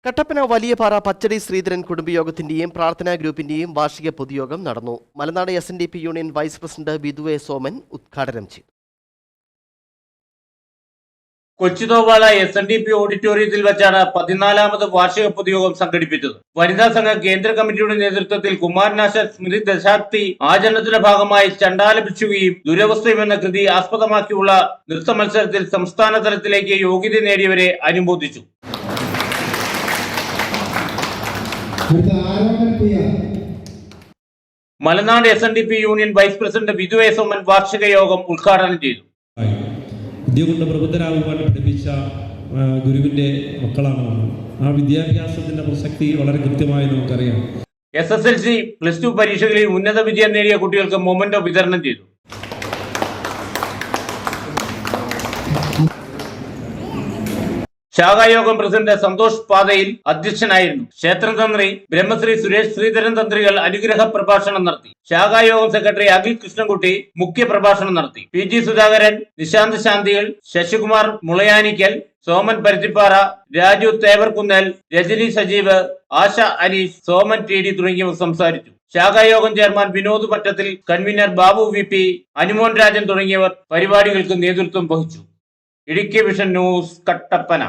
കട്ടപ്പന വലിയപാറ പച്ചടി ശ്രീധരൻ കുടുംബയോഗത്തിന്റെയും പ്രാർത്ഥനാ ഗ്രൂപ്പിന്റെയും വാർഷിക പൊതുയോഗം നടന്നു. Malanad SNDP union vice president Bidu A Soman ഉദ്ഘാടനം ചെയ്തു. കൊച്ചിതോവാള SNDP ഓഡിറ്റോറിയത്തിൽ വെച്ചാണ് 14ാമത് വാർഷിക പൊതുയോഗം സംഘടിപ്പിച്ചത്. വനിതാ സംഘ കേന്ദ്ര കമ്മിറ്റിയുടെ നേതൃത്വത്തിൽ കുമാരനാശാൻ സ്മൃതി ദശാബ്ദി ആചരണത്തിന്റെ ഭാഗമായി ചണ്ടാല ഭിക്ഷുകയും ദുരവസ്ഥയും എന്ന കൃതി ആസ്പദമാക്കിയുള്ള നൃത്ത മത്സരത്തിൽ സംസ്ഥാന തലത്തിലേക്ക് യോഗ്യത നേടിയവരെ അനുമോദിച്ചു. Malanad SNDP union vice president Bidu A Soman വാർഷിക യോഗം ഉദ്ഘാടനം ചെയ്തു. വിദ്യ കൊണ്ട് പ്രബുദ്ധരാകുവാൻ പഠിപ്പിച്ച ഗുരുവിന്റെ മക്കളാണ്. ആ വിദ്യാഭ്യാസത്തിന്റെ പ്രസക്തി വളരെ കൃത്യമായി നമുക്കറിയാം. SSLC, +2 പരീക്ഷകളിൽ ഉന്നത വിജയം നേടിയ കുട്ടികൾക്ക് മൊമെന്റോ വിതരണം ചെയ്തു. ശാഖായോഗം പ്രസിഡന്റ് സന്തോഷ് പാതയിൽ അധ്യക്ഷനായിരുന്നു. ക്ഷേത്രതന്ത്രി ബ്രഹ്മശ്രീ സുരേഷ് ശ്രീധരൻ തന്ത്രികൾ അനുഗ്രഹ പ്രഭാഷണം നടത്തി. ശാഖായോഗം സെക്രട്ടറി അഖിൽ കൃഷ്ണൻകുട്ടി മുഖ്യ പ്രഭാഷണം നടത്തി. PG സുധാകരൻ, നിശാന്ത് ശാന്തികൾ, ശശികുമാർ മുളയാനിക്കൽ, സോമൻ പരുത്തിപ്പാറ, രാജു തേവർക്കുന്നൽ, രജനി സജീവ്, ആശ അനീഷ്, സോമൻ TD തുടങ്ങിയവർ സംസാരിച്ചു. ശാഖായോഗം chairman Vinod Pattathil, convener Babu VP, Anumon Rajan തുടങ്ങിയവർ പരിപാടികൾക്ക് നേതൃത്വം വഹിച്ചു. Idukki vision news, Kattappana.